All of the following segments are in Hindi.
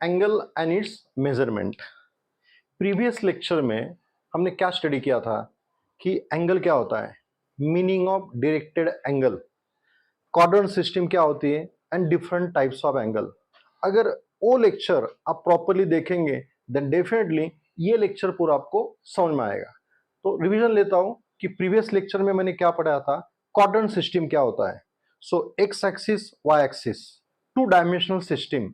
Angle and it's measurement. Previous lecture में हमने क्या स्टडी किया था कि एंगल क्या होता है, meaning of directed angle, quadrant system क्या होती है and different types of angle. अगर वो लेक्चर आप प्रॉपरली देखेंगे देन डेफिनेटली ये लेक्चर पूरा आपको समझ में आएगा। तो रिवीजन लेता हूं कि प्रीवियस लेक्चर में मैंने क्या पढ़ाया था, क्वाड्रेंट सिस्टम क्या होता है। So x axis y axis, two dimensional system.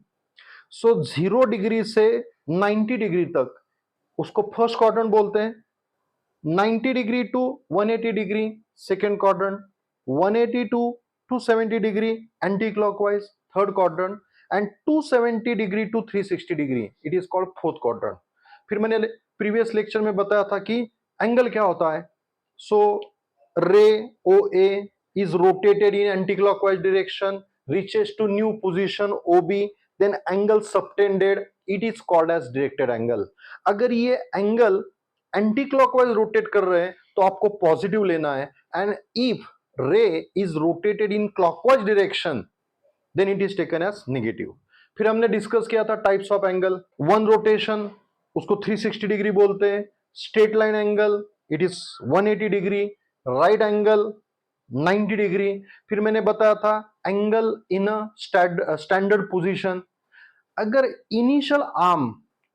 So 0 degree से 90 डिग्री तक उसको फर्स्ट क्वाड्रेंट बोलते हैं, 90 degree to 180 degree second quadrant, 180 to 270 degree anti clockwise third quadrant, and 270 degree to 360 degree it is called fourth quadrant. फिर मैंने प्रीवियस लेक्चर में बताया था कि एंगल क्या होता है। सो रे ओ ए is rotated in anti-clockwise direction, reaches to new position OB, then angle subtended, it is called as directed angle। अगर ये एंगल एंटी क्लॉकवाइज रोटेट कर रहे हैं तो आपको पॉजिटिव लेना है, and if ray is rotated in clockwise direction then it is taken as negative. फिर हमने डिस्कस किया था types of angle, one rotation उसको 360 डिग्री बोलते हैं, straight line angle it is 180 degree, right angle 90 degree. फिर मैंने बताया था angle in a standard position, अगर initial arm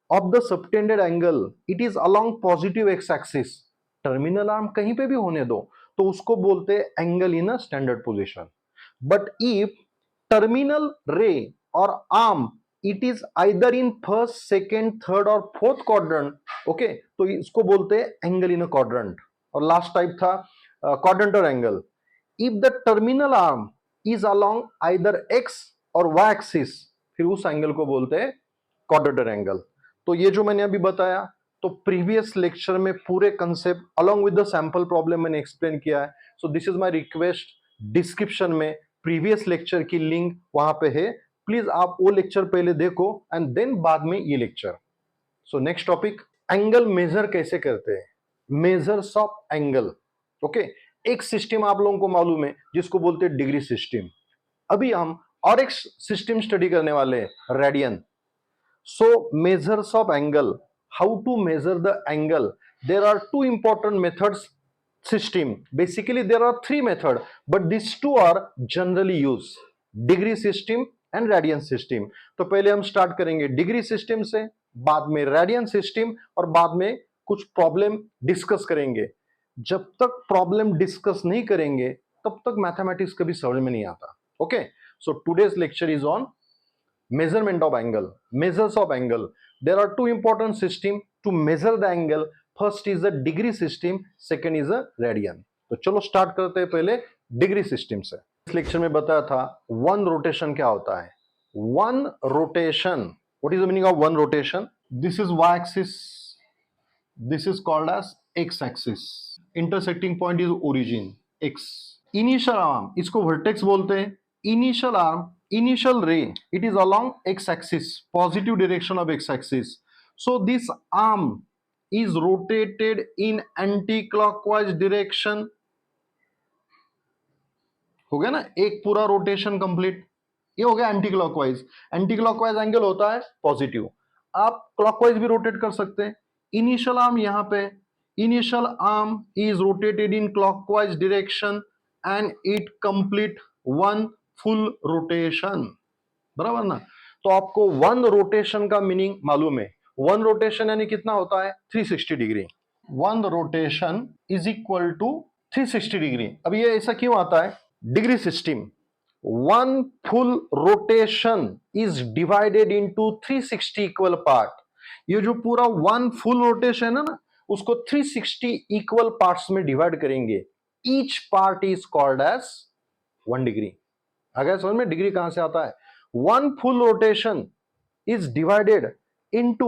of the subtended angle it is along positive x axis, terminal arm कहीं पे भी होने दो तो उसको बोलते हैं angle in a standard position. But if terminal रे और arm it is either in first second third और फोर्थ क्वाड्रेंट, ओके, तो इसको बोलते हैं एंगल इन अ क्वाड्रेंट। और लास्ट टाइप था quadrantal angle, if the terminal arm is along either x और वाई एक्सिस, फिर उस एंगल को बोलते हैं क्वाड्रेंटल एंगल। तो ये जो मैंने अभी बताया, तो प्रीवियस लेक्चर में पूरे concept along with the sample problem मैंने एक्सप्लेन किया है। सो this is my request, description में प्रीवियस लेक्चर की लिंक वहां पे है, प्लीज आप वो लेक्चर पहले देखो एंड देन बाद में ये lecture. So next topic, angle measure कैसे करते हैं, मेजर्स ऑफ एंगल। ओके, एक सिस्टम आप लोगों को मालूम है जिसको बोलते हैं डिग्री सिस्टम। अभी हम और एक सिस्टम स्टडी करने वाले हैं, radian. So measures of angle, how to measure the angle, there are two important methods system. Basically there are three methods, but these two are generally used, degree system and radian system। तो पहले हम स्टार्ट करेंगे डिग्री सिस्टम से, बाद में रेडियन सिस्टम, और बाद में कुछ प्रॉब्लम डिस्कस करेंगे। जब तक प्रॉब्लम डिस्कस नहीं करेंगे तब तक मैथमेटिक्स कभी समझ में नहीं आता। Okay, so today's lecture is on measurement of angle, measures of angle। There are two important systems to measure the angle, first is a degree system, second is a radian। तो चलो स्टार्ट करते हैं पहले डिग्री सिस्टम से। इस लेक्चर में बताया था वन रोटेशन क्या होता है। One rotation, what is the meaning of one rotation, this is y axis, this is called as x axis, intersecting point is origin x। Initial arm इसको वर्टेक्स बोलते हैं, initial arm, initial ray it is along x axis, positive direction of x axis। so this arm is rotated in anti-clockwise direction। हो गया ना, एक पूरा रोटेशन कंप्लीट, ये हो गया anti clockwise. Anti clockwise angle होता है पॉजिटिव, आप क्लॉकवाइज भी रोटेट कर सकते हैं। इनिशियल आर्म यहां पे, initial arm is rotated in clockwise direction and it complete one full rotation, बराबर ना। तो आपको वन रोटेशन का मीनिंग मालूम है, वन रोटेशन यानी कितना होता है 360 degree. One rotation is equal to 360 degree. अब ये ऐसा क्यों आता है, degree system, one full rotation is divided into 360 equal part. ये जो पूरा वन फुल रोटेशन है ना, उसको 360 इक्वल पार्ट्स में डिवाइड करेंगे, each part is called as 1 degree. अगर समझ में डिग्री कहां से आता है, one full rotation is divided into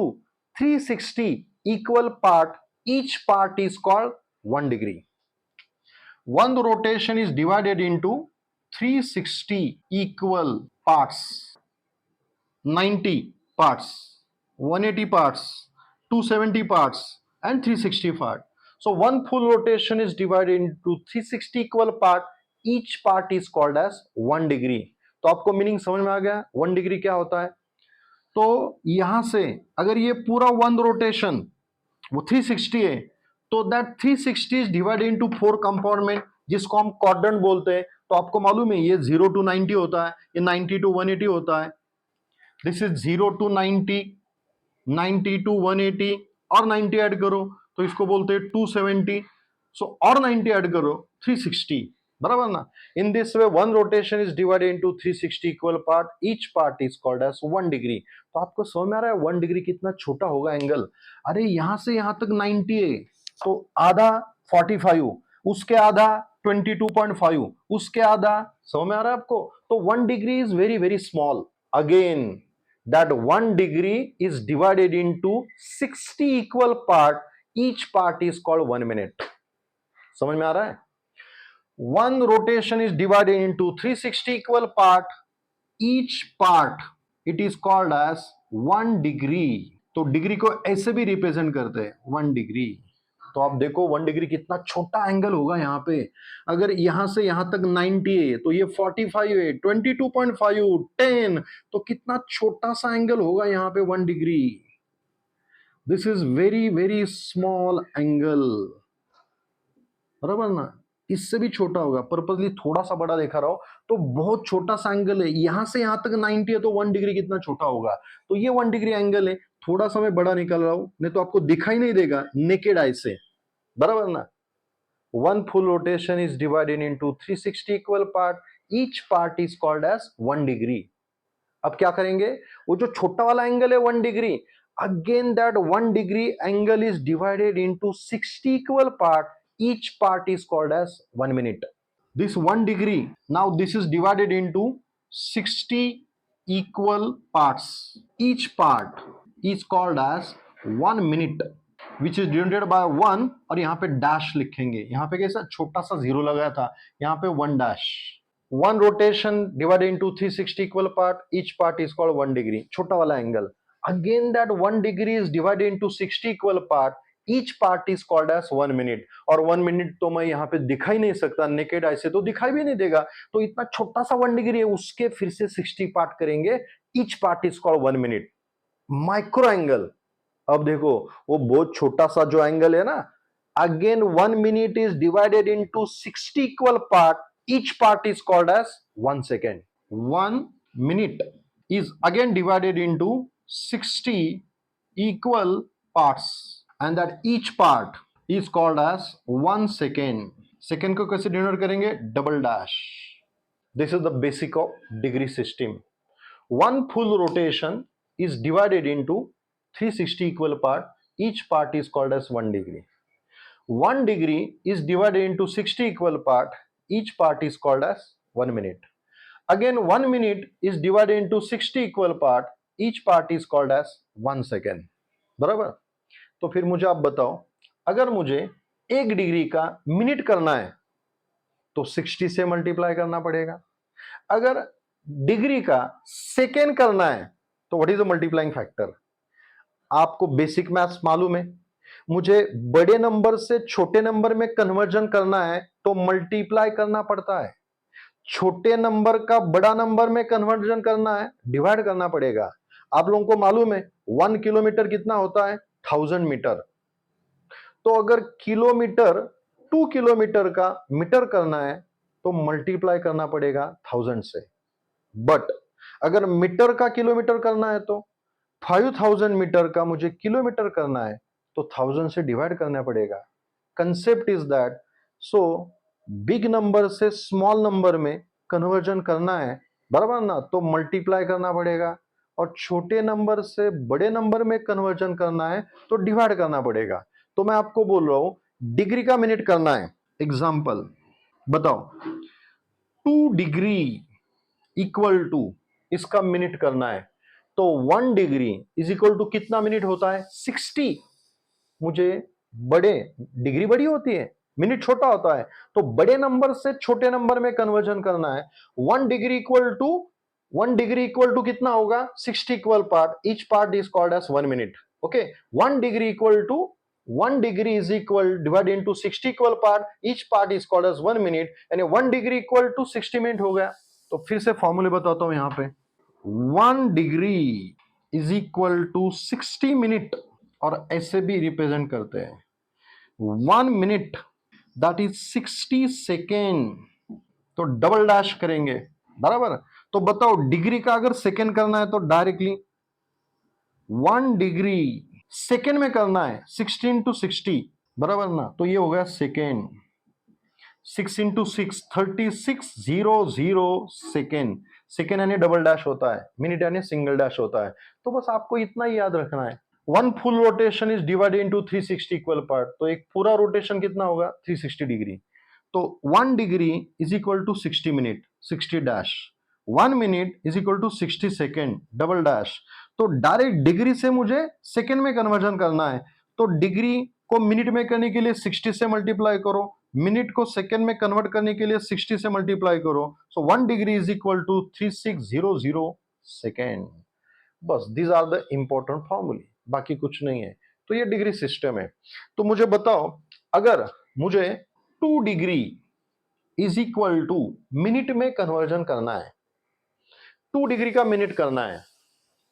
360 equal part, each part is called 1 degree। one rotation is divided into 360 equal parts, 90 parts, 180 parts, 270 parts and 360 part। so one full rotation is divided into 360 equal part, each part is called as 1 degree। तो आपको मीनिंग समझ में आ गया, 1 डिग्री क्या होता है। तो यहां से अगर ये पूरा वन रोटेशन वो 360 है, तो that 360 is divided into 4 compartment, जिसको हम क्वाड्रेंट बोलते हैं। तो आपको मालूम है ये 0 to 90 होता है, ये 90 to 180 होता है। दिस इज 0 to 90, 90 to 180, और 90 ऐड करो तो इसको बोलते हैं 270। सो और 90 ऐड करो 360, बराबर ना। In this way one rotation is divided into 360 equal part, each part is called as 1 degree. तो आपको समझ में आ रहा है 1 डिग्री कितना छोटा होगा एंगल। अरे यहां से यहां तक 90 है, तो आधा 45, उसके आधा 22.5, उसके आधा, समझ में आ रहा है आपको। तो 1 degree is very very small. Again that 1 degree is divided into 60 equal part, each part is called 1 minute। समझ में आ रहा है। one rotation is divided into 360 equal part, each part it is called as 1 degree। तो डिग्री को ऐसे भी रिप्रेजेंट करते हैं 1 डिग्री। तो आप देखो 1 डिग्री कितना छोटा एंगल होगा यहाँ पे। अगर यहां से यहां तक 90 है, तो ये 45 है, 22.5, 10, तो कितना छोटा सा एंगल होगा यहाँ पे 1 degree. This is very very small angle, बराबर ना। इससे भी छोटा होगा, पर्पसली थोड़ा सा बड़ा देखा रहा हो, तो बहुत छोटा सा एंगल है। यहां से यहां तक 90 है, तो 1 डिग्री कितना छोटा होगा। तो ये 1 डिग्री एंगल है। थोड़ा सा मैं बड़ा निकाल रहा हूं, नहीं तो आपको दिखाई नहीं देगा नेकेड आई से, बराबर ना। One full rotation is divided into 360 equal part. Each part is called as 1 degree. अब क्या करेंगे, वो जो छोटा वाला एंगल है 1 degree, again that 1 degree angle is divided into 60 equal part, each part is called as 1 minute. This 1 degree, now this is divided into 60 equal parts, each part is called as 1 minute, which is denoted by 1, और यहाँ पे डैश लिखेंगे। यहाँ पे कैसा छोटा सा जीरो लगाया था, यहाँ पे 1 dash. 1 rotation divided into 360 equal part, each part is called 1 degree, छोटा वाला angle. Again that 1 degree is divided into 60 equal part, each part is called as 1 minute। और 1 मिनट तो मैं यहाँ पे दिखाई नहीं सकता, नेकेड आई से तो दिखाई भी नहीं देगा। तो इतना छोटा सा 1 डिग्री है, उसके फिर से 60 पार्ट करेंगे, each part is called 1 minute। Micro angle, अब देखो वो बहुत छोटा सा जो एंगल है ना, again 1 minute is divided into 60 equal part, each part is called as 1 second। 1 minute is again divided into 60 equal parts, and that each part is called as 1 second। Second को कैसे डिनोट करेंगे, double dash. This is the basic of degree system. One full rotation is divided into 360 equal part, each part is called as 1 degree। 1 degree is divided into 60 equal part, each part is called as 1 minute। Again 1 minute is divided into 60 equal part, each part is called as 1 second। बराबर। तो फिर मुझे आप बताओ, अगर मुझे 1 डिग्री का मिनट करना है तो 60 से मल्टीप्लाई करना पड़ेगा। अगर डिग्री का सेकेंड करना है तो what is the multiplying factor. आपको बेसिक मैथ्स मालूम है, मुझे बड़े नंबर से छोटे नंबर में कन्वर्जन करना है तो मल्टीप्लाई करना पड़ता है। छोटे नंबर का बड़ा नंबर में कन्वर्जन करना है, डिवाइड करना पड़ेगा। आप लोगों को मालूम है 1 किलोमीटर कितना होता है, 1000 मीटर। तो अगर किलोमीटर 2 किलोमीटर का मीटर करना है तो मल्टीप्लाई करना पड़ेगा 1000 से। बट अगर मीटर का किलोमीटर करना है तो 5000 मीटर का मुझे किलोमीटर करना है तो 1000 से डिवाइड करना पड़ेगा। Concept is that, so big number से स्मॉल नंबर में कन्वर्जन करना है, बराबर ना, तो मल्टीप्लाई करना पड़ेगा। और छोटे नंबर से बड़े नंबर में कन्वर्जन करना है तो डिवाइड करना पड़ेगा। तो मैं आपको बोल रहा हूं डिग्री का मिनट करना है। एग्जाम्पल बताओ, 2 डिग्री इक्वल टू, इसका मिनट करना है तो 1 डिग्री इज इक्वल टू कितना मिनट होता है, 60। मुझे बड़े, डिग्री बड़ी होती है, मिनट छोटा होता है, तो बड़े नंबर से छोटे नंबर में कन्वर्जन करना है। 1 degree equal to, 1 degree equal to कितना होगा, 60 equal part, each part is called as 1 minute. Okay, 1 degree equal to, 1 degree is equal divided into 60 equal part, each part is called as 1 minute, यानी 1 डिग्री इक्वल टू 60 मिनट हो गया। तो फिर से फॉर्मूले बताता हूं यहां पे, 1 degree is equal to 60 minute, और ऐसे भी रिप्रेजेंट करते हैं 1 मिनट दैट इज 60 सेकेंड, तो डबल डैश करेंगे बराबर। तो बताओ डिग्री का अगर सेकेंड करना है तो डायरेक्टली 1 डिग्री सेकेंड में करना है, 16 टू 60 बराबर ना, तो ये हो गया सेकेंड, 6 इंटू 6 3600 सेकेंड। सेकेंड यानी डबल डैश होता है, मिनट यानी सिंगल डैश होता है। तो बस आपको इतना ही याद रखना है। One full rotation is divided into 360 equal part, तो एक पूरा रोटेशन कितना होगा 360 डिग्री। तो 1 degree is equal to 60 minute, 60 dash, 1 minute is equal to 60 second double dash. तो डायरेक्ट डिग्री से मुझे सेकेंड में कन्वर्जन करना है, तो डिग्री को मिनट में करने के लिए 60 से मल्टीप्लाई करो, मिनट को सेकेंड में कन्वर्ट करने के लिए 60 से मल्टीप्लाई करो। So 1 degree is equal to 3600 second. बस दीज आर द इंपॉर्टेंट फॉर्मूले, बाकी कुछ नहीं है। तो ये डिग्री सिस्टम है। तो मुझे बताओ, अगर मुझे 2 degree is equal to minute में कन्वर्जन करना है, 2 डिग्री का मिनट करना है,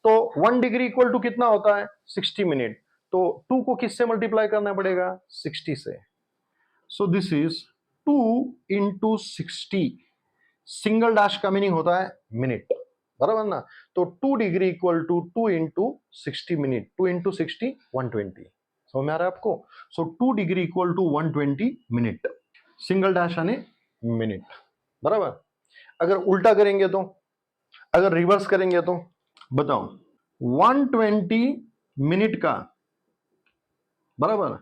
तो 1 डिग्री इक्वल टू कितना होता है 60 मिनट। तो 2 को किससे मल्टीप्लाई करना पड़ेगा 60 से। So this is 2 into 60, single dash का मीनिंग होता है मिनट बराबर ना। तो 2 degree equal to 2 into 60 minute, 2 into 60 120, समझ में आ रहा है आपको। So 2 degree equal to 120 minute, single dash यानी मिनट बराबर। अगर उल्टा करेंगे तो, अगर रिवर्स करेंगे तो बताओ 120 मिनट का बराबर,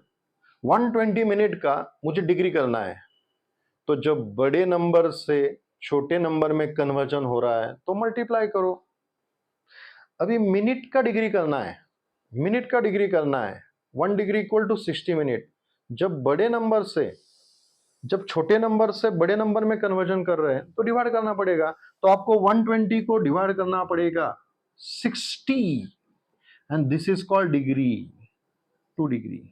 120 मिनट का मुझे डिग्री करना है, तो जब बड़े नंबर से छोटे नंबर में कन्वर्जन हो रहा है तो मल्टीप्लाई करो। अभी मिनट का डिग्री करना है, मिनट का डिग्री करना है, 1 डिग्री इक्वल टू 60 मिनट। जब बड़े नंबर से, जब छोटे नंबर से बड़े नंबर में कन्वर्जन कर रहे हैं तो डिवाइड करना पड़ेगा। तो आपको 120 को डिवाइड करना पड़ेगा 60, and this is called degree, 2 degree.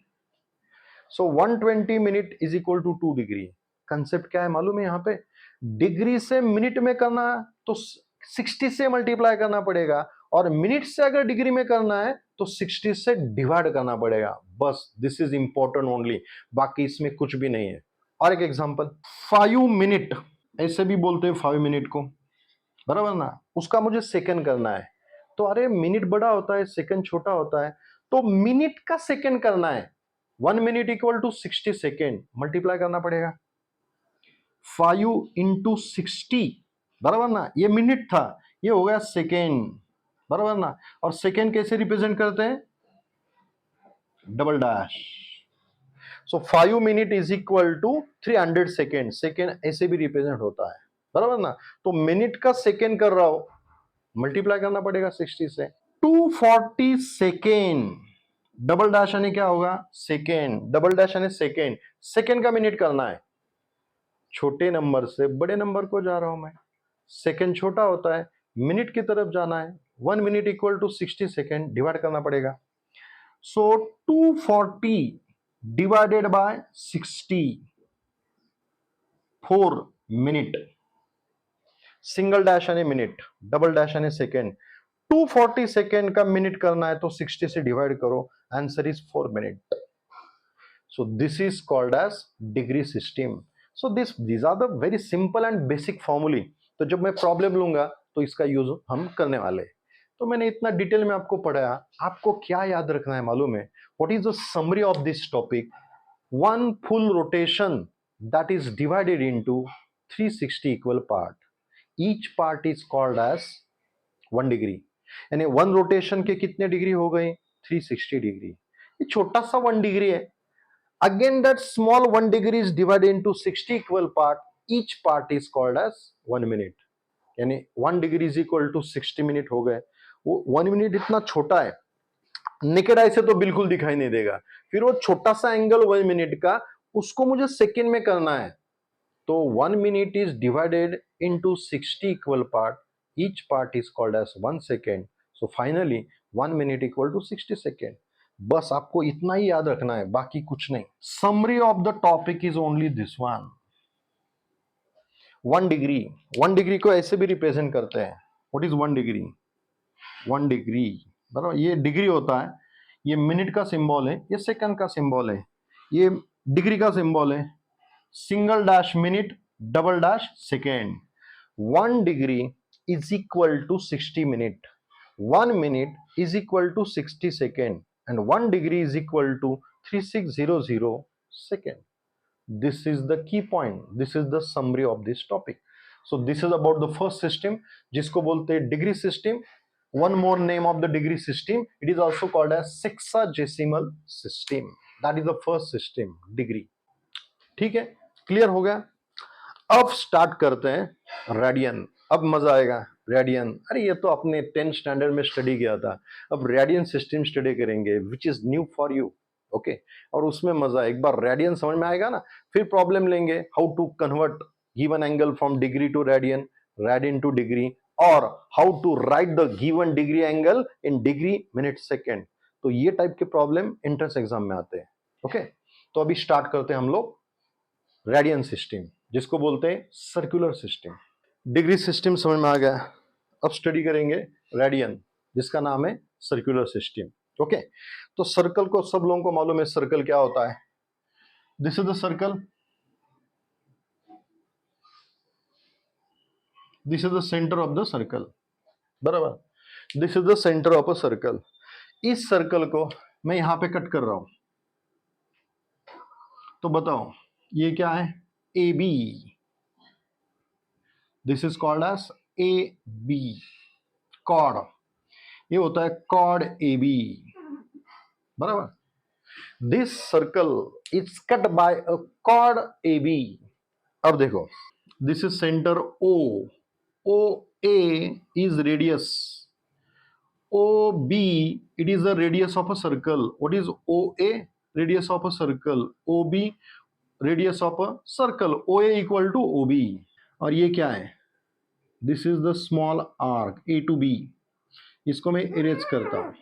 So 120 minute is equal to 2 degree. Concept क्या है मालूम है, यहाँ पे डिग्री से मिनट में करना तो 60 से मल्टीप्लाई करना पड़ेगा, और मिनट से अगर डिग्री में करना है तो 60 से डिवाइड करना पड़ेगा। बस दिस इज इंपॉर्टेंट ओनली, बाकी इसमें कुछ भी नहीं है। और एक एग्जांपल 5 मिनट, ऐसे भी बोलते हैं 5 मिनट को बराबर ना, उसका मुझे सेकंड करना है। तो अरे मिनट बड़ा होता है सेकंड छोटा होता है, तो मिनट का सेकंड करना है, 1 minute equal to 60 second, multiply करना पड़ेगा 5 इंटू 60 बराबर ना। ये मिनट था, ये हो गया सेकेंड बराबर ना। और सेकेंड कैसे रिप्रेजेंट करते हैं, double dash. So 5 minute is equal to 300 second, second ऐसे भी रिप्रेजेंट होता है बराबर ना। तो मिनट का सेकेंड कर रहा हो, मल्टीप्लाई करना पड़ेगा 60 से। 240 सेकेंड, डबल डैश यानी क्या होगा सेकेंड, डबल डैश यानी सेकेंड, सेकेंड का मिनट करना है, छोटे नंबर से बड़े नंबर को जा रहा हूं मैं, सेकेंड छोटा होता है, मिनट की तरफ जाना है, 1 minute equal to 60 second, divide करना पड़ेगा। So 240 divided by 60, 4 minute, single dash यानी मिनट, डबल डैश यानी सेकेंड। 240 सेकेंड का मिनट करना है तो 60 से डिवाइड करो, answer is 4 minute. So this is called as degree system. So these are the very simple and basic formulae. तो जब मैं प्रॉब्लम लूंगा तो इसका यूज हम करने वाले। तो मैंने इतना डिटेल में आपको पढ़ाया, आपको क्या याद रखना है मालूम है, what is the summary of this topic. One full rotation that is divided into 360 equal part, each part is called as 1 degree, यानी वन रोटेशन के कितने डिग्री हो गए 360 डिग्री। ये छोटा सा 1 डिग्री है। Again, that small 1 degree is divided into 60 equal part. Each part is called as 1 minute. यानी 1 degree is equal to 60 minute हो गए। वो 1 मिनट इतना छोटा है, नेकेड आई से तो बिल्कुल दिखाई नहीं देगा। फिर वो छोटा सा एंगल 1 मिनट का, उसको मुझे सेकेंड में करना है, तो 1 minute is divided into 60 equal part, each part is called as 1 second. So finally 1 minute equal to 60 second. बस आपको इतना ही याद रखना है, बाकी कुछ नहीं। Summary of the topic is only this one. 1 degree, 1 degree को ऐसे भी रिप्रेजेंट करते हैं। व्हाट इज 1 डिग्री, 1 डिग्री बराबर, ये डिग्री होता है, ये मिनट का सिंबल है, ये सेकंड का सिंबल है, ये डिग्री का सिंबल है, single dash minute, double dash second. 1 degree is equal to 60 minute, 1 minute is equal to 60 second, and 1 degree is equal to 3600 second. This is the key point. This is the summary of this topic. So this is about the first system, जिसको बोलते हैं degree system. One more name of the degree system, it is also called as sexagesimal system. That is the first system, degree. ठीक है, क्लियर हो गया. अब स्टार्ट करते हैं रेडियन. अब मजा आएगा. रेडियन, अरे ये तो अपने 10th स्टैंडर्ड में स्टडी किया था. अब रेडियन सिस्टम स्टडी करेंगे, which is new for you. Okay, और उसमें मजा, एक बार रेडियन समझ में आएगा ना, फिर प्रॉब्लम लेंगे how to convert given angle from degree to radian, radian to degree, और how to write the given degree angle in degree minute second. तो ये टाइप के प्रॉब्लम एंट्रेंस एग्जाम में आते हैं. ओके, तो अभी स्टार्ट करते हैं हम लोग रेडियन सिस्टम, जिसको बोलते हैं सर्कुलर सिस्टम. डिग्री सिस्टम समझ में आ गया. अब स्टडी करेंगे रेडियन, जिसका नाम है सर्कुलर सिस्टम. ओके, तो सर्कल को सब लोगों को मालूम है, सर्कल क्या होता है. This is the circle, this is the centre of the circle. बराबर, this is the centre of a circle. इस सर्कल को मैं यहां पे कट कर रहा हूं, तो बताओ ये क्या है. A B. This is called as A B, chord. ये होता है कॉर्ड ए बी. बराबर, this circle is cut by a chord A B. अब देखो, this is centre O. O A is radius. O B, it is the radius of a circle. What is O A? Radius of a circle. O B, radius of a circle. O A equal to O B. और ये क्या है? This is the small arc A to B. इसको मैं इरेज करता हूं.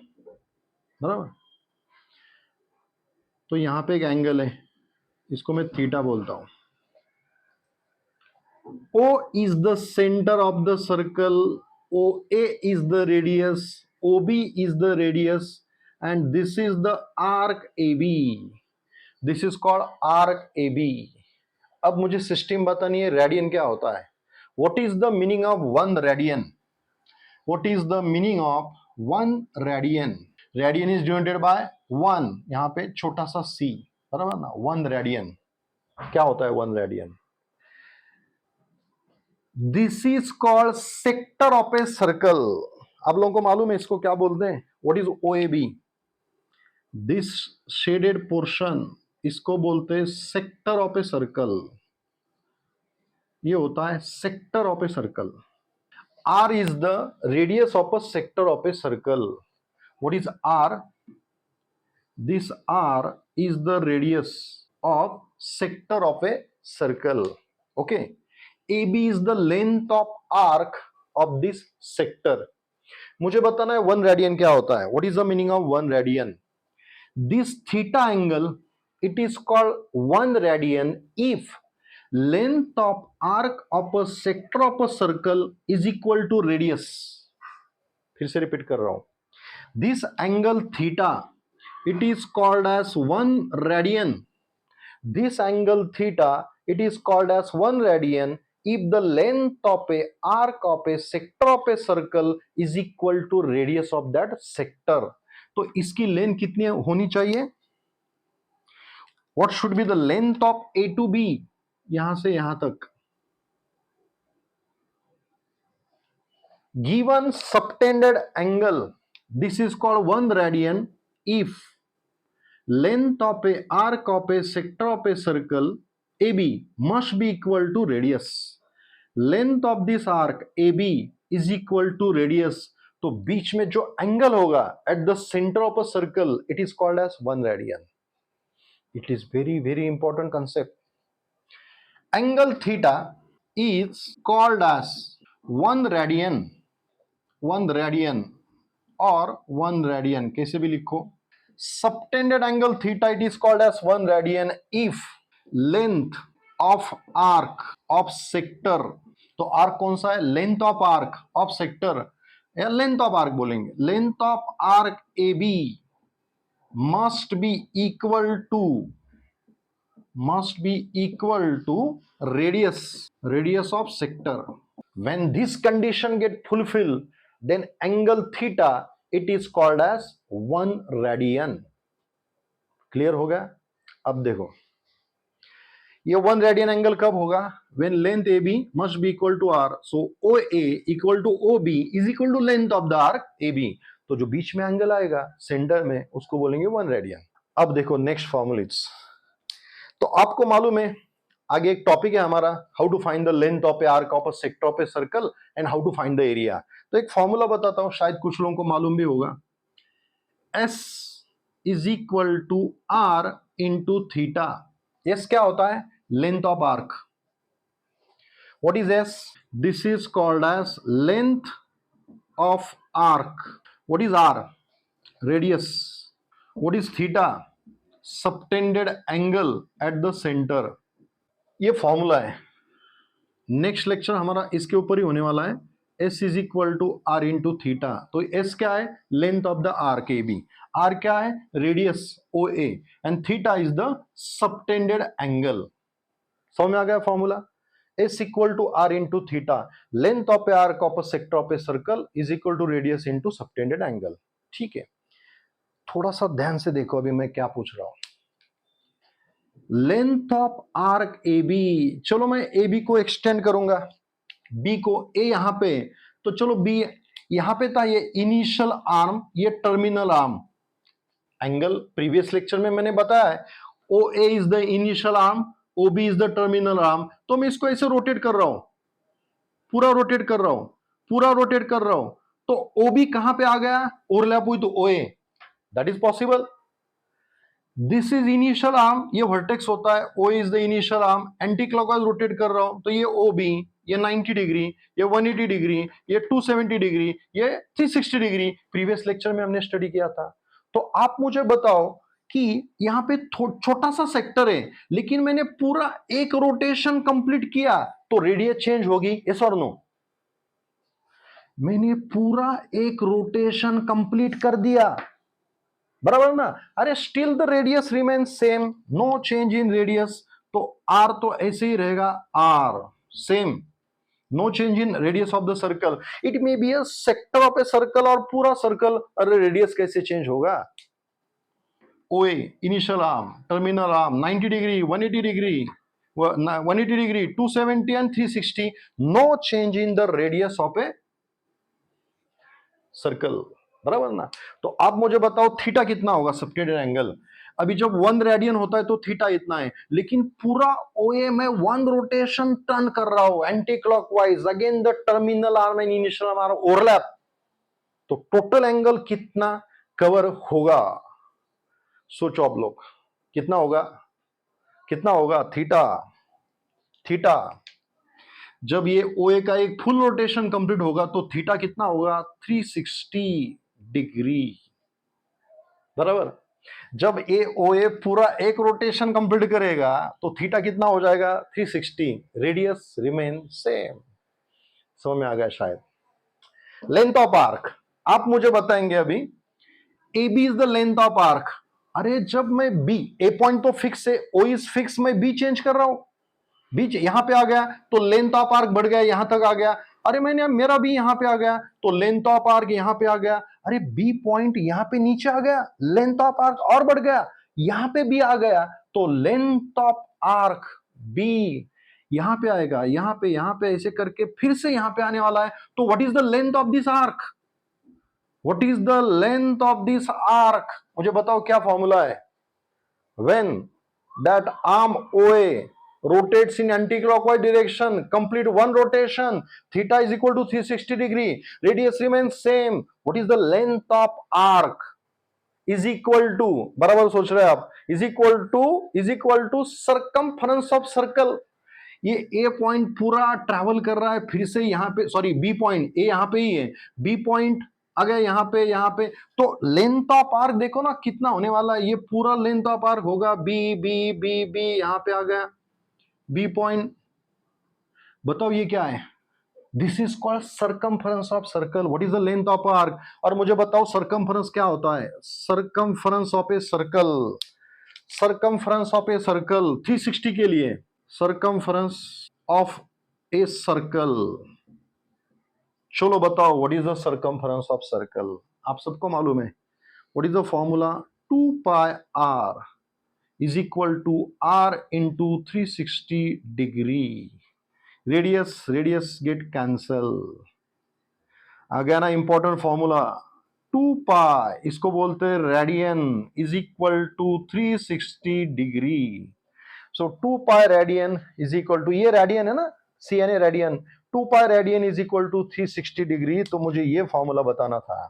बराबर, तो यहां पे एक एंगल है, इसको मैं थीटा बोलता हूं. O is the center of the circle, OA is the radius, OB is the radius, and this is the arc AB. This is called arc AB. अब मुझे सिस्टम बतानी है रेडियन क्या होता है. What is the meaning of 1 radian? What is the meaning of 1 radian? Radian is denoted by 1, यहाँ पे छोटा सा c. बराबर ना. 1 radian क्या होता है? 1 radian, this is called sector of a circle. आप लोगों को मालूम है इसको क्या बोलते हैं? What is O A B? This shaded portion, इसको बोलते हैं सेक्टर ऑफ ए सर्कल. ये होता है sector of a circle. R is the radius of a sector of a circle. What is R? This R is the radius of sector of a circle. Okay, AB is the length of arc of this sector. मुझे बताना है 1 radian क्या होता है. What is the meaning of 1 radian? This theta angle, it is called 1 radian if length of arc of a sector of a circle is equal to radius. फिर से रिपीट कर रहा हूं. This angle theta, it is called as 1 radian. This angle theta, it is called as 1 radian if the length of a arc of a sector of a circle is equal to radius of that sector. तो इसकी लेंथ कितनी होनी चाहिए? What should be the length of A to B? यहां से यहां तक. Given subtended angle, this is called 1 radian if length of a arc of a sector of a circle AB must be equal to radius. Length of this arc AB is equal to radius. तो बीच में जो एंगल होगा at the center of a circle, it is called as 1 radian. It is very important concept. Angle theta is called as 1 radian, 1 radian or 1 radian, कैसे भी लिखो. Subtended angle theta, it is called as 1 radian if length of arc of sector. तो आर्क कौन सा है? Length of arc of sector या लेंथ ऑफ आर्क बोलेंगे, length of arc A B must be equal to radius of sector. When this condition get fulfilled, then angle theta it is called as 1 radian. Clear हो गया? अब देखो ये 1 रेडियन एंगल कब होगा? When length AB must be equal to R, so OA equal to OB is equal to length of the arc AB. तो जो बीच में एंगल आएगा सेंटर में उसको बोलेंगे 1 रेडियन. अब देखो नेक्स्ट फॉर्मूलाज. तो आपको मालूम है आगे एक टॉपिक है हमारा, how to find the length of a arc of a sector of a circle and how to find the area. तो एक फॉर्मूला बताता हूं, शायद कुछ लोगों को मालूम भी होगा. S is equal to R into theta. S क्या होता है? Length of arc. What is S? This is called as length of arc. What is R? Radius. What is theta? Subtended angle at the center. ये फॉर्मूला है. नेक्स्ट लेक्चर हमारा इसके ऊपर ही होने वाला है. S is equal to R into theta. तो S क्या है? Length of the arc A B. R क्या है? Radius O A. And theta is the subtended angle. समझ में आ गया formula? S equal to R into theta. Length of a arc of a sector of a circle is equal to radius into subtended angle. ठीक है, थोड़ा सा ध्यान से देखो अभी मैं क्या पूछ रहा हूं. Length of arc A B. चलो मैं ए बी को एक्सटेंड करूंगा, बी को ए यहां पे. तो चलो बी यहां पे था, ये इनिशियल आर्म, ये terminal arm. Angle previous lecture में मैंने बताया है, O A is the initial arm, O B is the terminal arm. तो मैं इसको ऐसे रोटेट कर रहा हूं, पूरा रोटेट कर रहा हूं, पूरा रोटेट कर रहा हूं. तो ओ बी कहां पे आ गया? ओवरलैप हुई तो O A. That is possible. This is initial arm, ये वर्टेक्स होता है, O is the initial arm. Anticlockwise rotate कर रहा हूं, तो ये ओ बी, ये 90 डिग्री, ये 180 डिग्री, ये 270 डिग्री, ये 360 डिग्री. प्रीवियस लेक्चर में हमने स्टडी किया था. तो आप मुझे बताओ कि यहां पे छोटा सा सेक्टर है, लेकिन मैंने पूरा एक रोटेशन कंप्लीट किया, तो रेडियस चेंज होगी? यस और नो? मैंने पूरा एक रोटेशन कंप्लीट कर दिया, बराबर ना? अरे still the radius remains same, no change in radius. तो आर तो ऐसे ही रहेगा, R same, no change in radius of the circle. It may be a sector of a circle और पूरा सर्कल. अरे रेडियस कैसे चेंज होगा? OA initial arm, terminal arm, 90 degree, 180 degree, 180 degree, 270 and 360. No change in the radius of a circle. बराबर ना? तो आप मुझे बताओ थीटा कितना होगा सबटेंडेड एंगल? अभी जब 1 रेडियन होता है तो थीटा इतना है, लेकिन पूरा OA में 1 रोटेशन टर्न कर रहा हूं anti clockwise, again the terminal arm and initial arm overlap. तो टोटल एंगल कितना कवर होगा? सोचो आप लोग, कितना होगा? कितना होगा? थीटा. थीटा जब ये OA का एक फुल रोटेशन कंप्लीट होगा तो थीटा कितना होगा? 360 डिग्री. बराबर. जब ये OA पूरा एक रोटेशन कंप्लीट करेगा तो थीटा कितना हो जाएगा? 360. Radius remain same. समझ में आ गया शायद? लेंथ ऑफ आर्क आप मुझे बताएंगे अभी. AB is the length of arc. अरे जब मैं B, A पॉइंट तो फिक्स है, O इज फिक्स, मैं B चेंज कर रहा हूं, B यहां पे आ गया तो लेंथ ऑफ आर्क बढ़ गया, यहां तक आ गया. अरे मैंने मेरा B यहां पे आ गया तो लेंथ ऑफ आर्क यहां पे आ गया. अरे B पॉइंट यहां पे नीचे आ गया, लेंथ ऑफ आर्क और बढ़ गया, यहां पे B आ गया तो लेंथ ऑफ आर्क B यहां पे आएगा, यहां पे ऐसे करके फिर से यहां पे आने वाला है. तो what is the length of this arc? What is the length of this arc? मुझे बताओ क्या फॉर्मूला है? When that arm OA rotates in anti-clockwise direction, complete one rotation, theta is equal to 360 degree, radius remains same. What is the length of arc? Is equal to, बराबर सोच रहे हैं आप, is equal to circumference of circle. ये A पॉइंट पूरा ट्रैवल कर रहा है, फिर से यहां पे, सॉरी B पॉइंट, A यहां पे ही है, B पॉइंट आ गया यहां पे. तो लेंथ ऑफ आर्क देखो ना कितना होने वाला है. ये पूरा लेंथ ऑफ आर्क होगा B यहां पे आ गया, B पॉइंट. बताओ ये क्या है? This is called circumference of circle. What is the length of arc? और मुझे बताओ सर्कमफरेंस क्या होता है? Circumference of a circle, circumference of a circle 360 के लिए, सर्कमफरेंस ऑफ ए सर्कल. चलो बताओ what is the circumference of circle? आप सबको मालूम है. What is the formula? 2 pi r is equal to are into 360 degree. Radius get cancel. आ गया ना इंपॉर्टेंट फॉर्मूला. 2 पाई इसको बोलते हैं radian is equal to 360 degree. So 2 pi radian is equal to, ये रेडियन है ना, C N A radian, 2 pi radian is equal to 360 degree. तो मुझे ये फॉर्मूला बताना था.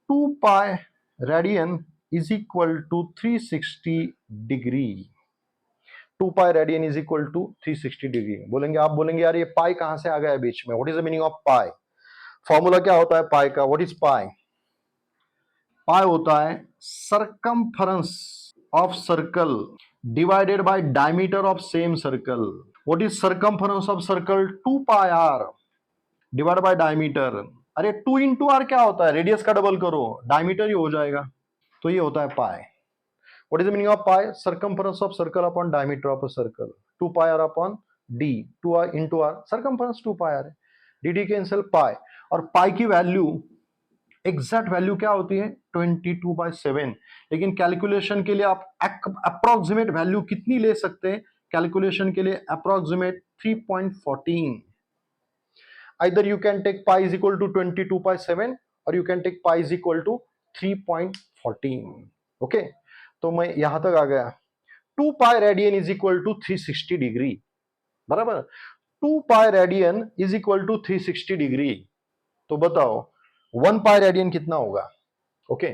2 pi radian is equal to 360 degree. 2 pi radian is equal to 360 degree. बोलेंगे, आप बोलेंगे यार ये पाई कहां से आ गया है बीच में? What is the meaning of pi? Formula क्या होता है पाई का? What is pi? पाई होता है circumference of circle divided by diameter of same circle. What is circumference of circle? 2 pi R divide by diameter. अरे 2 इंटू आर क्या होता है? रेडियस का डबल करो, डायमीटर ही हो जाएगा. तो ये होता है पाई. What is the meaning of pi? Circumference of circle upon diameter of a circle. 2 pi r upon d. 2 into r. Circumference 2 pi r है. dd cancel pi. और pi की वैल्यू, एग्जैक्ट वैल्यू क्या होती है? 22/7. लेकिन कैलकुलेशन के लिए आप अप्रोक्सीमेट वैल्यू कितनी ले सकते हैं? कैलकुलेशन के लिए approximate 3.14. Either you can take pi is equal to 22/7 or you can take pi is equal to 3.14. Okay. तो मैं यहां तक आ गया. 2 pi radian is equal to 360 degree. बराबर. 2 pi radian is equal to 360 degree. तो बताओ 1 पाई रेडियन कितना होगा? ओके.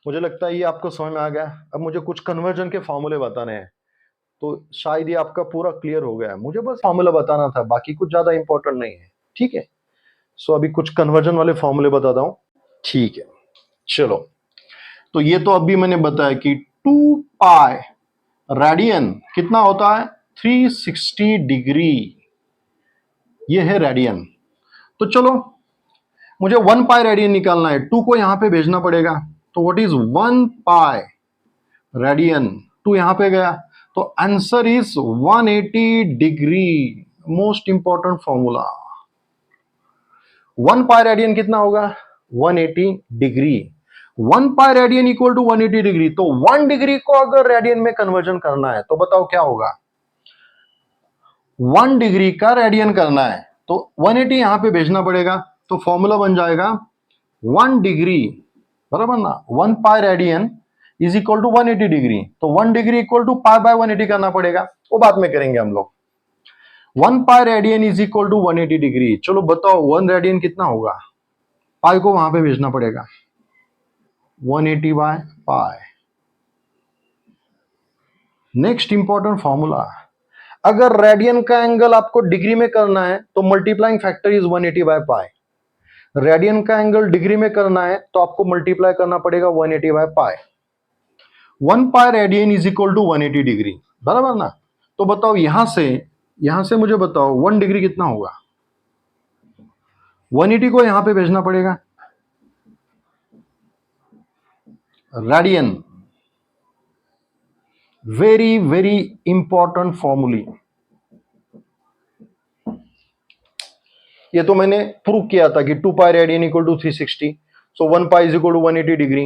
मुझे लगता है ये आपको समझ में आ गया. अब मुझे कुछ कन्वर्जन के फॉर्मूले बताने हैं, तो शायद ये आपका पूरा क्लियर हो गया. मुझे बस फॉर्मूला बताना था, बाकी कुछ ज्यादा इंपॉर्टेंट नहीं है. ठीक है. सो अभी कुछ कन्वर्जन वाले फॉर्मूले बताता हूं. ठीक है. चलो, तो ये तो अभी मैंने बताया कि 2 पाई रेडियन कितना होता है? 360 डिग्री. ये है रेडियन. तो चलो मुझे 1 पाई रेडियन निकालना है. 2 को यहां पे भेजना पड़ेगा. तो व्हाट इज 1 पाई रेडियन? 2 यहां पे गया, तो answer is 180 degree. Most important formula. 1 pi radian कितना होगा? 180 degree. 1 pi radian equal to 180 degree. तो 1 डिग्री को अगर रेडियन में कन्वर्जन करना है तो बताओ क्या होगा? 1 डिग्री का रेडियन करना है तो 180 यहां पे भेजना पड़ेगा. तो फॉर्मूला बन जाएगा 1 डिग्री, बराबर ना, 1 pi radian is equal to 180 degree. तो 1 degree equal to pi by 180 करना पड़ेगा. वो बाद में करेंगे हम लोग. 1 pi radian is equal to 180 degree. चलो बताओ 1 रेडियन कितना होगा? पाई को वहां पे भेजना पड़ेगा. 180 by pi. Next important formula. अगर रेडियन का एंगल आपको डिग्री में करना है तो multiplying factor is 180 by pi. Radian का एंगल डिग्री में करना है तो आपको मल्टीप्लाई करना पड़ेगा 180 by pi. 1 pi radian is equal to 180 degree, बराबर ना. तो बताओ यहां से मुझे बताओ 1 डिग्री कितना होगा? 180 को यहां पे भेजना पड़ेगा. Radian, very very important formulae. ये तो मैंने प्रूव किया था कि 2 pi radian equal to 360. So 1 pi is equal to 180 degree.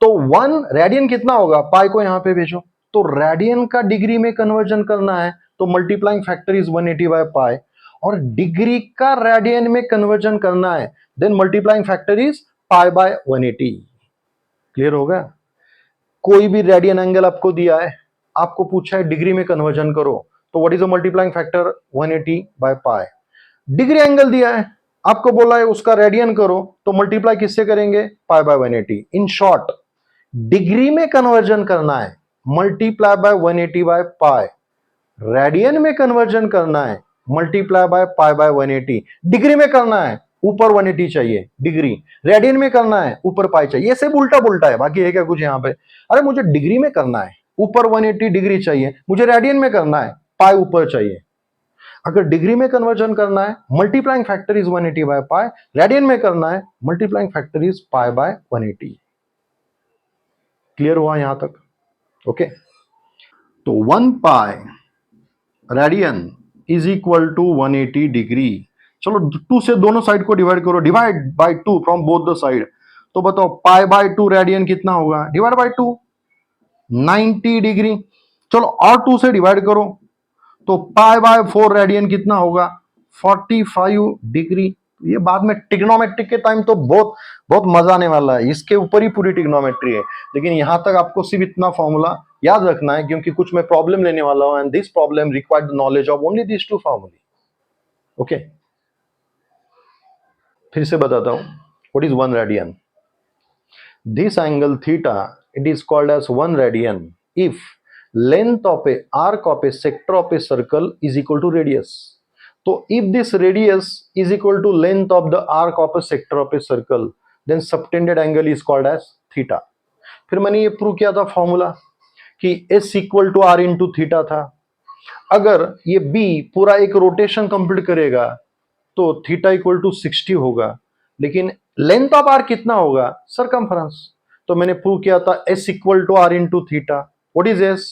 तो 1 रेडियन कितना होगा? पाई को यहां पे भेजो. तो रेडियन का डिग्री में कन्वर्जन करना है तो multiplying factor is 180 by pi. और डिग्री का रेडियन में कन्वर्जन करना है then multiplying factor is pi by 180. Clear होगा? कोई भी रेडियन एंगल आपको दिया है, आपको पूछा है डिग्री में कन्वर्जन करो, तो what is the multiplying factor? 180 by pi. Degree angle दिया है, आपको बोला है उसका रेडियन करो, तो मल्टीप्लाई किससे करेंगे? पाई बाय 180. इन शॉर्ट, डिग्री में कन्वर्जन करना है, multiply by 180 by pi. Radian में कन्वर्जन करना है, multiply by pi by 180. Degree में करना है, ऊपर 180 चाहिए डिग्री. रेडियन में करना है, ऊपर पाई चाहिए. ये सब उल्टा पुल्टा है, बाकी है क्या कुछ यहां पे? अरे मुझे डिग्री में करना है, ऊपर 180 डिग्री चाहिए. मुझे रेडियन में करना है, पाई ऊपर चाहिए. अगर डिग्री में कन्वर्जन करना है, multiplying factor is 180 by pi, radian में करना है, multiplying factor is pi by 180। Clear हुआ यहां तक? ओके, तो 1 pi radian is equal to 180 degree. चलो 2 से दोनों साइड को डिवाइड करो, divide by 2 from both the side. तो बताओ पाई बाय 2 रेडियन कितना होगा, डिवाइड बाय 2, 90 डिग्री। चलो और 2 से डिवाइड करो, तो पाई बाय 4 रेडियन कितना होगा, 45 डिग्री। ये बाद में ट्रिग्नोमेट्रिक के टाइम तो बहुत बहुत मजा आने वाला है, इसके ऊपर ही पूरी ट्रिग्नोमेट्री है। लेकिन यहां तक आपको सिर्फ इतना फॉर्मूला याद रखना है, क्योंकि कुछ मैं प्रॉब्लम लेने वाला हूं, and this problem required the knowledge of only this two फॉर्मूले। ओके, फिर से बताता हूं, what is 1 radian? This angle theta, it is called as 1 radian if length of a arc of a sector of a circle is equal to radius. So if this radius is equal to length of the arc of a sector of a circle, then subtended angle is called as theta. फिर मैंने ये प्रूव किया था फॉर्मूला कि s equal to are into theta था। अगर ये b पूरा एक रोटेशन कंप्लीट करेगा तो थीटा इक्वल टू 60 होगा, लेकिन लेंथ ऑफ आर कितना होगा, सरकमफ्रेंस। तो मैंने प्रूव किया था s equal to are into theta. What is s?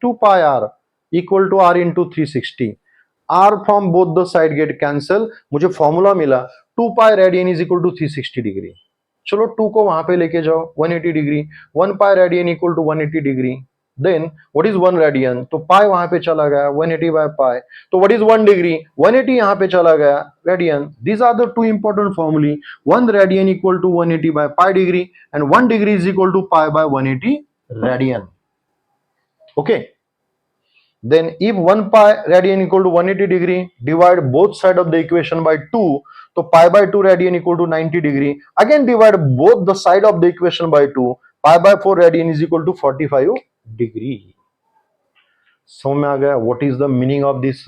2 pi R equal to are into 360। R from both the side get cancel, मुझे फॉर्मूला मिला 2 pi radian is equal to 360 degree. चलो 2 को वहां पे लेके जाओ, 180 degree. 1 pi radian equal to 180 degree. Then what is 1 radian? तो पाई वहां पे चला गया, 180 बाय पाई। तो व्हाट इज 1 डिग्री? 180 यहां पे चला गया, radian. These are the two important फॉर्मूले। 1 radian equal to 180 by pi degree and 1 degree is equal to pi by 180 radian. Okay, then if 1 pi radian equal to 180 degree, divide both side of the equation by 2, so pi by 2 radian equal to 90 degree, again divide both the side of the equation by 2, pi by 4 radian is equal to 45 degree. समझ में आ गया what is the meaning of this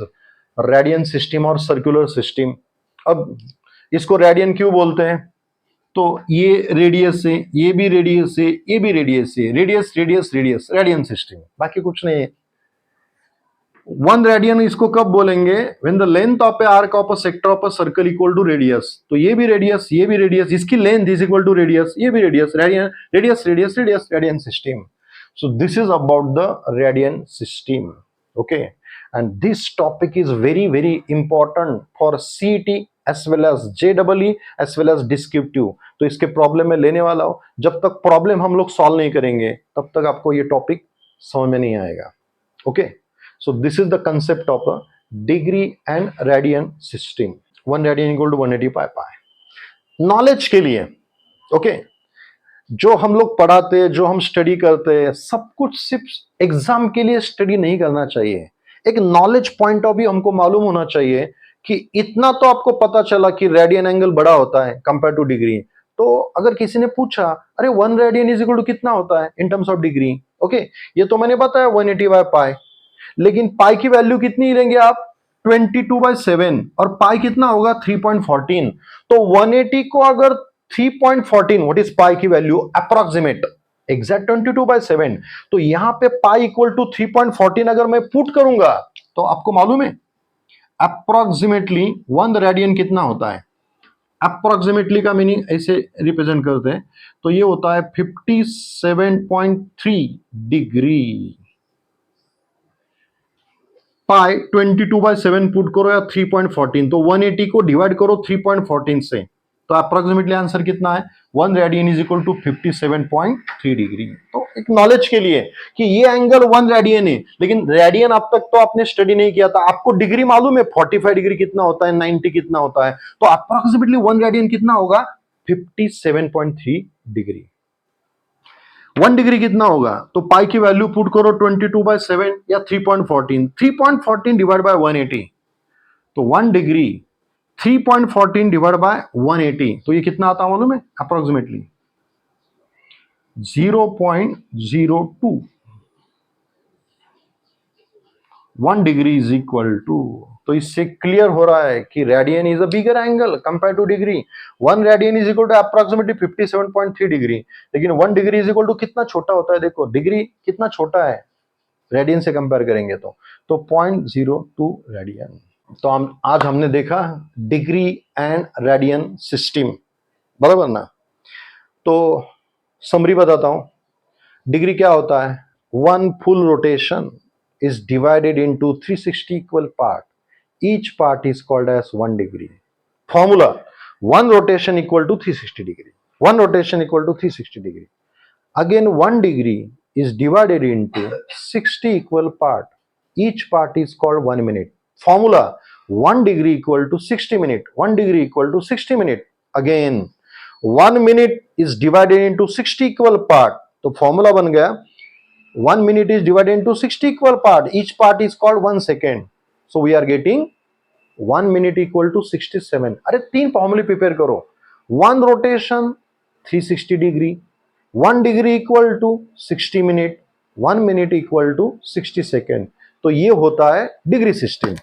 radian system और सर्कुलर सिस्टम? अब इसको रेडियन क्यों बोलते हैं? तो ये रेडियस है, ये भी रेडियस है, ये भी रेडियस है, radius radius radius, radian system, बाकी कुछ नहीं है। 1 रेडियन इसको कब बोलेंगे? When the length of a arc of a sector of a circle equal to radius. तो ये भी रेडियस, ये भी रेडियस, इसकी length is equal to radius, ये भी radius, radian radius radius radius, radian system. So this is about the radian system. Okay, and this topic is very very important for CET as well as JEE as well as descriptive. तो इसके प्रॉब्लम में लेने वाला हूं। जब तक प्रॉब्लम हम लोग सॉल्व नहीं करेंगे तब तक आपको ये टॉपिक समझ में नहीं आएगा। Okay, so this is the concept of a degree and radian system. 1 radian equal to 180 pi. Knowledge के लिए ओके, जो हम लोग पढ़ाते हैं, जो हम स्टडी करते हैं, सब कुछ सिर्फ एग्जाम के लिए स्टडी नहीं करना चाहिए। एक नॉलेज पॉइंट ऑफ व्यू हमको मालूम होना चाहिए कि इतना तो आपको पता चला कि रेडियन एंगल बड़ा होता है कंपेयर टू डिग्री। तो अगर किसी ने पूछा अरे 1 रेडियन इज इक्वल टू कितना होता है in terms of degree, okay, ये तो मैंने बताया 180 बाय पाई, लेकिन पाई की वैल्यू कितनी लेंगे आप? 22/7, और पाई कितना होगा? 3.14। तो 180 को अगर 3.14, व्हाट इज पाई की वैल्यू? Approximate exact 22/7। तो यहां पे पाई इक्वल टू 3.14 अगर मैं पुट करूंगा तो आपको मालूम है अप्रोक्सीमेटली 1 रेडियन कितना होता है? अप्रोक्सीमेटली का मीनिंग ऐसे रिप्रेजेंट करते हैं, तो ये होता है 57.3 डिग्री। पाई 22/7 पुट करो या 3.14, तो 180 को डिवाइड करो 3.14 से, तो अप्रोक्सीमेटली आंसर कितना है? 1 radian is equal to 57.3 degree. तो एक नॉलेज के लिए कि ये एंगल 1 रेडियन है, लेकिन रेडियन अब तक तो आपने स्टडी नहीं किया था। आपको डिग्री मालूम है 45 डिग्री कितना होता है, 90 कितना होता है, तो अप्रोक्सीमेटली 1 रेडियन कितना होगा? 57.3 डिग्री। 1 डिग्री कितना होगा? तो पाई की वैल्यू पुट करो 22/7 या 3.14, 3.14 डिवाइड बाय 180, तो 1 डिग्री 3.14 डिवाइड बाय 180, तो ये कितना आता है मालूम है? Approximately 0.02। 1 degree is equal to, तो इससे क्लियर हो रहा है कि radian is a bigger angle compare to degree. 1 radian is equal to approximately 57.3 degree, लेकिन 1 डिग्री इज इक्वल टू कितना छोटा होता है? देखो डिग्री कितना छोटा है रेडियन से कंपेयर करेंगे तो 0.02 रेडियन। तो हम आज हमने देखा डिग्री एंड रेडियन सिस्टम, बराबर ना। तो समरी बताता हूं। डिग्री क्या होता है? One full rotation is divided into 360 equal part, each part is called as 1 degree. Formula: one rotation equal to 360 degree, one rotation equal to 360 degree. Again, 1 degree is divided into 60 equal part. Each part is called 1 minute. Formula: 1 degree equal to 60 minute. 1 degree equal to 60 minute. Again, 1 minute is divided into 60 equal part. तो formula बन गया 1 minute is divided into 60 equal part. Each part is called 1 second. So we are getting 1 minute equal to 67. अरे 3 फॉर्मूले प्रिपेयर करो। 1 rotation 360 degree, 1 degree equal to 60 minute, 1 minute equal to 60 second. तो ये होता है डिग्री सिस्टम,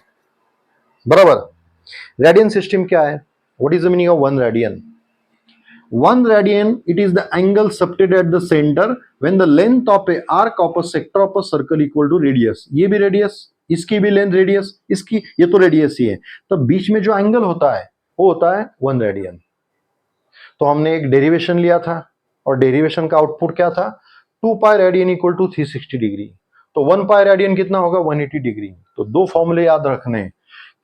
बराबर। रेडियन सिस्टम क्या है? What is the meaning of 1 radian? 1 radian, it is the angle subtended at the centre when the length of a arc of a sector of a circle equal to radius. ये भी रेडियस, इसकी भी लेंथ रेडियस, इसकी ये तो रेडियस ही है, तो बीच में जो एंगल होता है वो होता है 1 रेडियन। तो हमने एक डेरिवेशन लिया था और डेरिवेशन का आउटपुट क्या था? 2 pi radian equal to 360 degree. तो 1 पाई रेडियन कितना होगा? 180 डिग्री। तो दो फॉर्मूले याद रखने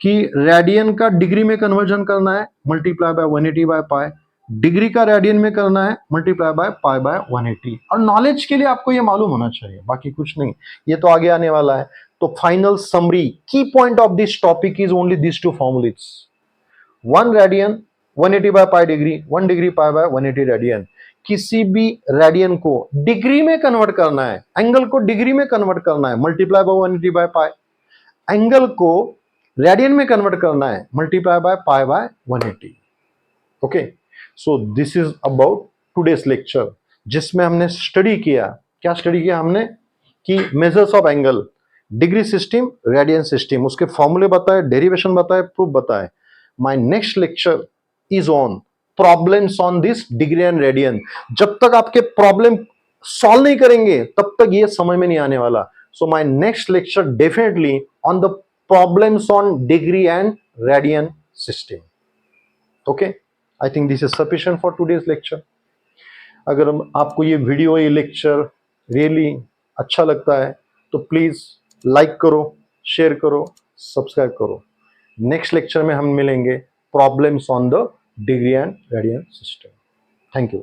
कि रेडियन का डिग्री में कन्वर्जन करना है, multiply by 180 by pi, degree का रेडियन में करना है, मल्टीप्लाई बाय पाई बाय 180। और नॉलेज के लिए आपको ये मालूम होना चाहिए, बाकी कुछ नहीं, ये तो आगे आने वाला है। तो final summary, key point of this topic is only this two formulas. 1 radian 180 by pi degree, 1 degree pi by 180 radian. किसी भी रेडियन को डिग्री में कन्वर्ट करना है, एंगल को डिग्री में कन्वर्ट करना है, multiply by 180 by pi. Angle को रेडियन में कन्वर्ट करना है, multiply by pi by 180। Okay, so this is about today's lecture, जिसमें हमने स्टडी किया, क्या स्टडी किया हमने? कि measures of angle, degree system, radian system, उसके फॉर्मूले बताए, डेरिवेशन बताए, प्रूफ बताए। My next lecture is on problems on this degree and radian. जब तक आपके प्रॉब्लम सॉल्व नहीं करेंगे तब तक ये समझ में नहीं आने वाला। So my next lecture definitely on the problems on degree and radian system. Okay, I think this is sufficient for today's lecture. अगर आपको ये वीडियो, ये लेक्चर रियली अच्छा लगता है तो प्लीज लाइक करो, शेयर करो, सब्सक्राइब करो। नेक्स्ट लेक्चर में हम मिलेंगे problems on the degree and radian system. Thank you.